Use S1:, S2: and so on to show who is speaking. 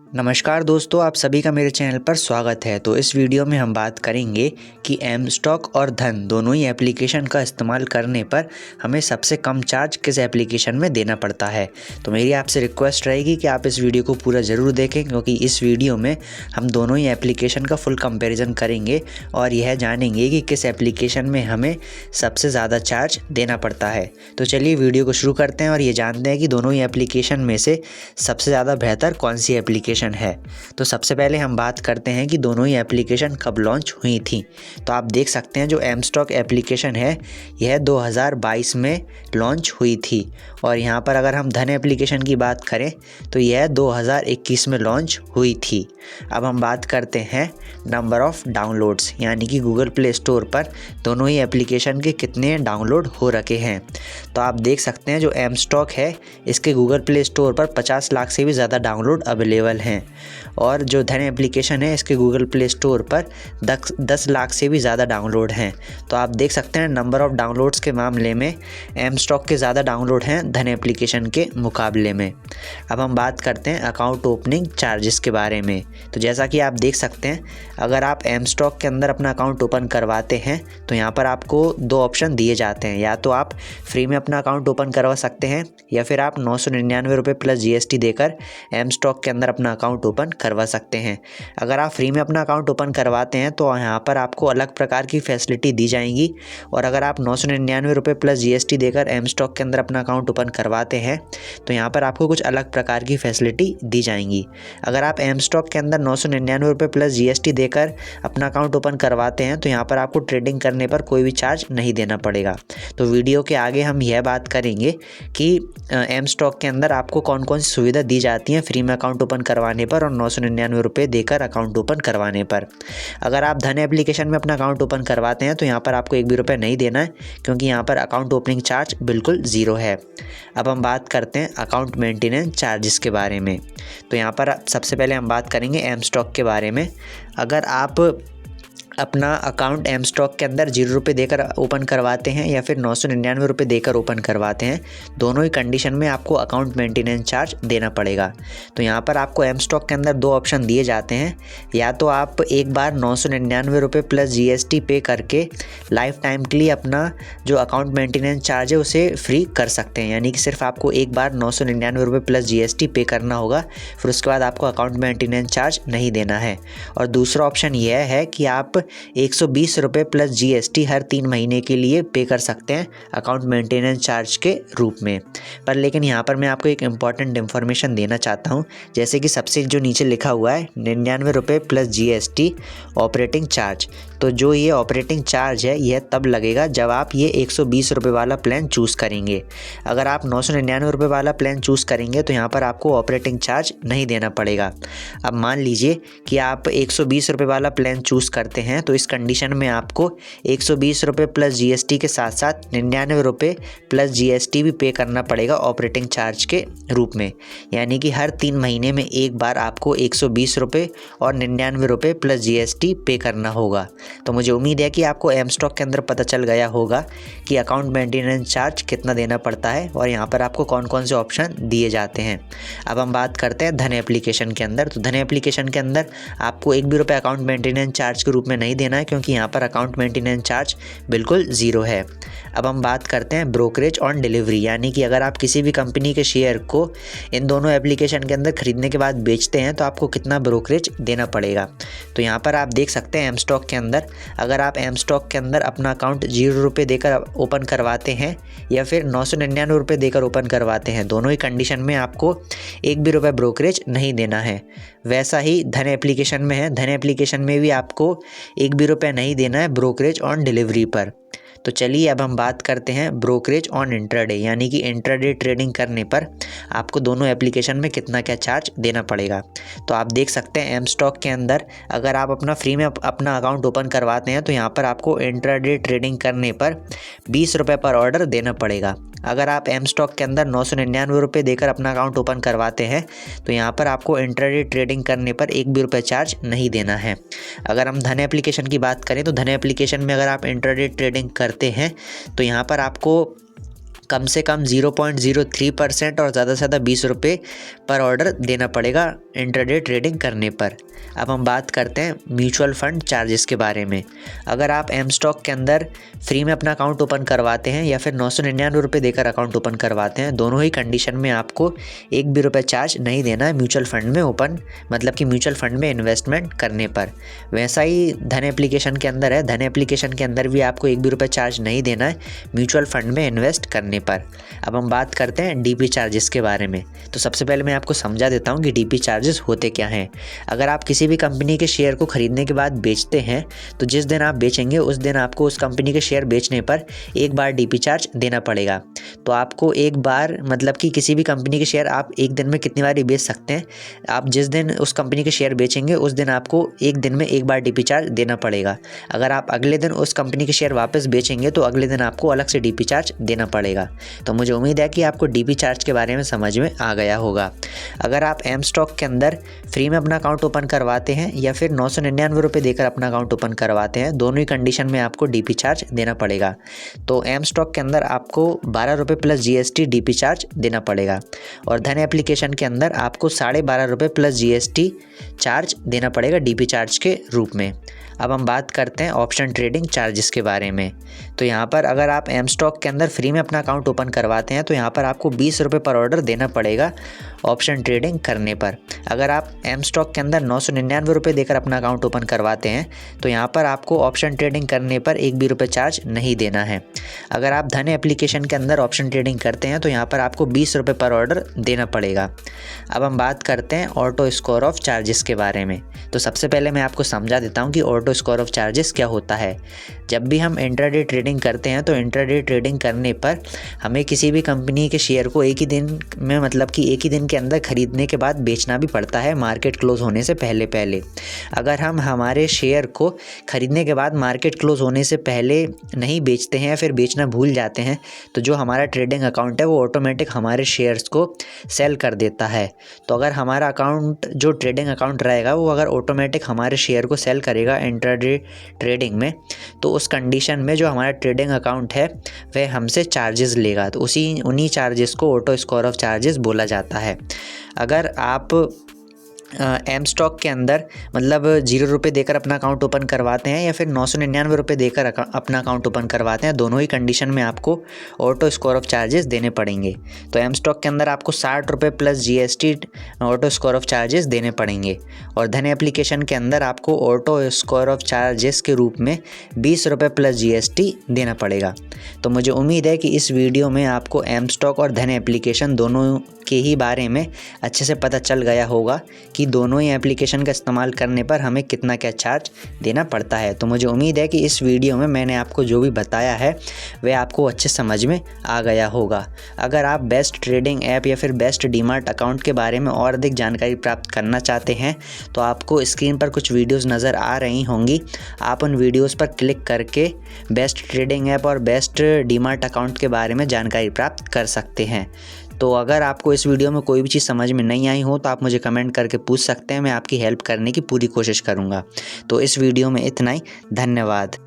S1: नमस्कार दोस्तों, आप सभी का मेरे चैनल पर स्वागत है। तो इस वीडियो में हम बात करेंगे कि एम स्टॉक और धन दोनों ही एप्लीकेशन का इस्तेमाल करने पर हमें सबसे कम चार्ज किस एप्लीकेशन में देना पड़ता है। तो मेरी आपसे रिक्वेस्ट रहेगी कि आप इस वीडियो को पूरा ज़रूर देखें, क्योंकि इस वीडियो में हम दोनों ही एप्लीकेशन का फुल कंपैरिजन करेंगे और यह जानेंगे कि किस एप्लीकेशन में हमें सबसे ज़्यादा चार्ज देना पड़ता है। तो चलिए वीडियो को शुरू करते हैं और ये जानते हैं कि दोनों ही एप्लीकेशन में से सबसे ज़्यादा बेहतर कौन सी एप्लीकेशन है। तो सबसे पहले हम बात करते हैं कि दोनों ही एप्लीकेशन कब लॉन्च हुई थी। तो आप देख सकते हैं जो एम स्टॉक एप्लीकेशन है यह 2022 में लॉन्च हुई थी, और यहाँ पर अगर हम धन एप्लीकेशन की बात करें तो यह 2021 में लॉन्च हुई थी। अब हम बात करते हैं नंबर ऑफ़ डाउनलोड्स, यानी कि गूगल प्ले स्टोर पर दोनों ही एप्लीकेशन के कितने डाउनलोड हो रखे हैं। तो आप देख सकते हैं जो एम स्टॉक है इसके गूगल प्ले स्टोर पर 50 लाख से भी ज़्यादा डाउनलोड अवेलेबल हैं, और जो धन एप्लीकेशन है इसके गूगल प्ले स्टोर पर 10 लाख से भी ज़्यादा डाउनलोड हैं। तो आप देख सकते हैं नंबर ऑफ़ डाउनलोड्स के मामले में एम स्टॉक के ज़्यादा डाउनलोड हैं धन एप्लीकेशन के मुकाबले में। अब हम बात करते हैं अकाउंट ओपनिंग चार्जेस के बारे में। तो जैसा कि आप देख सकते हैं अगर आप एम स्टॉक के अंदर अपना अकाउंट ओपन करवाते हैं तो यहाँ पर आपको दो ऑप्शन दिए जाते हैं। या तो आप फ्री में अपना अकाउंट ओपन करवा सकते हैं, या फिर आप 999 रुपये प्लस GST देकर एम स्टॉक के अंदर अपना अकाउंट ओपन करवा सकते हैं। अगर आप फ्री में अपना अकाउंट ओपन करवाते हैं तो यहाँ पर आपको अलग प्रकार की फैसिलिटी दी जाएंगी, और अगर आप 999 रुपये प्लस GST देकर एम स्टॉक के अंदर अपना अकाउंट ओपन करवाते हैं तो यहाँ पर आपको कुछ अलग प्रकार की फैसिलिटी दी जाएंगी। अगर आप एम स्टॉक के अंदर 999 रुपये प्लस GST देकर अपना अकाउंट ओपन करवाते हैं तो यहाँ पर आपको ट्रेडिंग करने पर कोई भी चार्ज नहीं देना पड़ेगा। तो वीडियो के आगे हम यह बात करेंगे कि एम स्टॉक के अंदर आपको कौन कौन सी सुविधा दी जाती है फ्री में अकाउंट ओपन करवाने पर और 999 रुपये देकर अकाउंट ओपन करवाने पर। अगर आप धन एप्लीकेशन में अपना अकाउंट ओपन करवाते हैं तो यहाँ पर आपको 1 भी रुपये नहीं देना है, क्योंकि यहाँ पर अकाउंट ओपनिंग चार्ज बिल्कुल ज़ीरो है। अब हम बात करते हैं अकाउंट मेंटेनेंस चार्जेस के बारे में। तो यहाँ पर सबसे पहले हम बात करेंगे एम स्टॉक के बारे में। अगर आप अपना अकाउंट एम स्टॉक के अंदर 0 रुपये देकर ओपन करवाते हैं या फिर 999 रुपये देकर ओपन करवाते हैं, दोनों ही कंडीशन में आपको अकाउंट मेंटेनेंस चार्ज देना पड़ेगा। तो यहाँ पर आपको एम स्टॉक के अंदर दो ऑप्शन दिए जाते हैं। या तो आप एक बार 999 रुपये प्लस GST पे करके लाइफ टाइम के लिए अपना जो अकाउंट मेंटेनेंस चार्ज है उसे फ्री कर सकते हैं, यानी कि सिर्फ आपको एक बार 999 रुपये प्लस GST पे करना होगा, फिर उसके बाद आपको अकाउंट मेंटेनेंस चार्ज नहीं देना है। और दूसरा ऑप्शन यह है कि आप 120 रुपये प्लस GST हर 3 महीने के लिए पे कर सकते हैं अकाउंट मेंटेनेंस चार्ज के रूप में। पर लेकिन यहाँ पर मैं आपको एक इम्पॉर्टेंट इन्फॉर्मेशन देना चाहता हूँ, जैसे कि सबसे जो नीचे लिखा हुआ है 99 रुपये प्लस GST ऑपरेटिंग चार्ज। तो जो ये ऑपरेटिंग चार्ज है यह तब लगेगा जब आप ये 120 रुपये वाला प्लान चूज़ करेंगे। अगर आप 999 रुपये वाला प्लान चूज़ करेंगे तो यहाँ पर आपको ऑपरेटिंग चार्ज नहीं देना पड़ेगा। अब मान लीजिए कि आप 120 रुपये वाला प्लान चूज़ करते हैं, तो इस कंडीशन में आपको 120 रुपये प्लस GST के साथ साथ 99 रुपये प्लस GST भी पे करना पड़ेगा ऑपरेटिंग चार्ज के रूप में। यानी कि हर 3 महीने में एक बार आपको 120 रुपये और 99 रुपये प्लस GST पे करना होगा। तो मुझे उम्मीद है कि आपको एम स्टॉक के अंदर पता चल गया होगा कि अकाउंट मेंटेनेंस चार्ज कितना देना पड़ता है और यहाँ पर आपको कौन कौन से ऑप्शन दिए जाते हैं। अब हम बात करते हैं धन एप्लीकेशन के अंदर। तो धन एप्लीकेशन के अंदर आपको 1 भी रुपये अकाउंट मेंटेनेंस चार्ज के रूप में नहीं देना है, क्योंकि यहाँ पर अकाउंट मेंटेनेंस चार्ज बिल्कुल ज़ीरो है। अब हम बात करते हैं ब्रोकरेज ऑन डिलीवरी, यानी कि अगर आप किसी भी कंपनी के शेयर को इन दोनों एप्लीकेशन के अंदर खरीदने के बाद बेचते हैं तो आपको कितना ब्रोकरेज देना पड़ेगा। तो यहाँ पर आप देख सकते हैं एम स्टॉक के अंदर अगर आप एम स्टॉक के अंदर अपना अकाउंट 0 रुपये देकर ओपन करवाते हैं या फिर 999 रुपये देकर ओपन करवाते हैं, दोनों ही कंडीशन में आपको 1 भी रुपये ब्रोकरेज नहीं देना है। वैसा ही धन एप्लीकेशन में है, धन एप्लीकेशन में भी आपको 1 भी रुपये नहीं देना है ब्रोकरेज ऑन डिलीवरी पर। तो चलिए अब हम बात करते हैं ब्रोकरेज ऑन इंट्राडे, यानी कि इंट्राडे ट्रेडिंग करने पर आपको दोनों एप्लीकेशन में कितना क्या चार्ज देना पड़ेगा। तो आप देख सकते हैं एम स्टॉक के अंदर अगर आप अपना फ्री में अपना अकाउंट ओपन करवाते हैं तो यहाँ पर आपको इंट्राडे ट्रेडिंग करने पर 20 रुपये पर ऑर्डर देना पड़ेगा। अगर आप एम स्टॉक के अंदर 999 रुपये देकर अपना अकाउंट ओपन करवाते हैं तो यहाँ पर आपको इंट्राडे ट्रेडिंग करने पर 1 भी रुपये चार्ज नहीं देना है। अगर हम धन एप्लीकेशन की बात करें तो धन एप्लीकेशन में अगर आप इंट्राडे ट्रेडिंग करते हैं तो यहाँ पर आपको कम से कम 0.03% और ज़्यादा से ज़्यादा 20 रुपये पर ऑर्डर देना पड़ेगा इंट्राडे ट्रेडिंग करने पर। अब हम बात करते हैं म्यूचुअल फ़ंड चार्जेस के बारे में। अगर आप एम स्टॉक के अंदर फ्री में अपना अकाउंट ओपन करवाते हैं या फिर 999 रुपये देकर अकाउंट ओपन करवाते हैं, दोनों ही कंडीशन में आपको एक भी रुपये चार्ज नहीं देना है म्यूचुअल फ़ंड में ओपन, मतलब कि म्यूचुअल फ़ंड में इन्वेस्टमेंट करने पर। वैसा ही धन एप्लीकेशन के अंदर है, धन एप्लीकेशन के अंदर भी आपको एक भी रुपये चार्ज नहीं देना है म्यूचुअल फ़ंड में इन्वेस्ट करने पर। अब हम बात करते हैं डीपी चार्जेस के बारे में। तो सबसे पहले मैं आपको समझा देता हूँ कि डीपी चार्जेस होते क्या हैं। अगर आप किसी भी कंपनी के शेयर को खरीदने के बाद बेचते हैं, तो जिस दिन आप बेचेंगे उस दिन आपको उस कंपनी के शेयर बेचने पर एक बार डीपी चार्ज देना पड़ेगा। तो आपको एक बार, मतलब कि किसी भी कंपनी के शेयर आप एक दिन में कितनी बार ही बेच सकते हैं। आप जिस दिन उस कंपनी के शेयर बेचेंगे उस दिन आपको एक दिन में एक बार डीपी चार्ज देना पड़ेगा। अगर आप अगले दिन उस कंपनी के शेयर वापस बेचेंगे तो अगले दिन आपको अलग से डीपी चार्ज देना पड़ेगा। तो मुझे उम्मीद है कि आपको डीपी चार्ज के बारे में समझ में आ गया होगा। अगर आप एम स्टॉक के अंदर फ्री में अपना अकाउंट ओपन करवाते हैं या फिर 999 रुपये देकर अपना अकाउंट ओपन करवाते हैं, दोनों ही कंडीशन में आपको डीपी चार्ज देना पड़ेगा। तो एम स्टॉक के अंदर आपको 12 रुपये प्लस जीएसटी डीपी चार्ज देना पड़ेगा और धन एप्लीकेशन के अंदर आपको 12.5 रुपये प्लस जीएसटी चार्ज देना पड़ेगा डीपी चार्ज के रूप में। अब हम बात करते हैं ऑप्शन ट्रेडिंग चार्जेस के बारे में। तो यहाँ पर अगर आप एम स्टॉक के अंदर फ्री में अपना अकाउंट ओपन करवाते हैं तो यहाँ पर आपको 20 रुपये पर ऑर्डर देना पड़ेगा ऑप्शन ट्रेडिंग करने पर। अगर आप एम स्टॉक के अंदर 999 रुपये देकर अपना अकाउंट ओपन करवाते हैं तो यहाँ पर आपको ऑप्शन ट्रेडिंग करने पर एक भी रुपये चार्ज नहीं देना है। अगर आप धन एप्लीकेशन के अंदर ऑप्शन ट्रेडिंग करते हैं तो यहाँ पर आपको 20 रुपये पर ऑर्डर देना पड़ेगा। अब हम बात करते हैं ऑटो स्कोर ऑफ चार्जेस के बारे में। तो सबसे पहले मैं आपको समझा देता हूँ कि ऑटो स्कोर ऑफ चार्जेस क्या होता है। जब भी हम इंट्राडे ट्रेडिंग करते हैं तो इंट्राडे ट्रेडिंग करने पर हमें किसी भी कंपनी के शेयर को एक ही दिन में, मतलब कि एक ही दिन के अंदर खरीदने के बाद बेचना भी पड़ता है मार्केट क्लोज होने से पहले। अगर हम हमारे शेयर को खरीदने के बाद मार्केट क्लोज होने से पहले नहीं बेचते हैं या फिर बेचना भूल जाते हैं तो जो हमारा ट्रेडिंग अकाउंट है वो ऑटोमेटिक हमारे शेयर्स को सेल कर देता है। तो अगर हमारा अकाउंट, जो ट्रेडिंग अकाउंट रहेगा, वो अगर ऑटोमेटिक हमारे शेयर को सेल करेगा इंट्राडे ट्रेडिंग में, तो उस कंडीशन में जो हमारा ट्रेडिंग अकाउंट है वह हमसे चार्जेस लेगा। तो उन्हीं चार्जेस को ऑटो स्कोर ऑफ चार्जेस बोला जाता है। अगर आप एम स्टॉक के अंदर मतलब 0 रुपये देकर अपना अकाउंट ओपन करवाते हैं या फिर 999 रुपये देकर अपना अकाउंट ओपन करवाते हैं, दोनों ही कंडीशन में आपको ऑटो स्कोर ऑफ चार्जेस देने पड़ेंगे। तो एम स्टॉक के अंदर आपको 60 रुपये plus GST auto score of charges देने पड़ेंगे और धन एप्लीकेशन के अंदर आपको ऑटो स्कोर ऑफ चार्जेस के रूप में 20 रुपये प्लस जीएसटी देना पड़ेगा। तो मुझे उम्मीद है कि इस वीडियो में आपको एम स्टॉक और धन एप्लीकेशन दोनों के ही बारे में अच्छे से पता चल गया होगा कि दोनों ही एप्लीकेशन का इस्तेमाल करने पर हमें कितना क्या चार्ज देना पड़ता है। तो मुझे उम्मीद है कि इस वीडियो में मैंने आपको जो भी बताया है वह आपको अच्छे समझ में आ गया होगा। अगर आप बेस्ट ट्रेडिंग ऐप या फिर बेस्ट डीमार्ट अकाउंट के बारे में और अधिक जानकारी प्राप्त करना चाहते हैं तो आपको स्क्रीन पर कुछ वीडियोज़ नज़र आ रही होंगी। आप उन वीडियोज़ पर क्लिक करके बेस्ट ट्रेडिंग ऐप और बेस्ट डीमार्ट अकाउंट के बारे में जानकारी प्राप्त कर सकते हैं। तो अगर आपको इस वीडियो में कोई भी चीज़ समझ में नहीं आई हो तो आप मुझे कमेंट करके पूछ सकते हैं, मैं आपकी हेल्प करने की पूरी कोशिश करूँगा। तो इस वीडियो में इतना ही, धन्यवाद।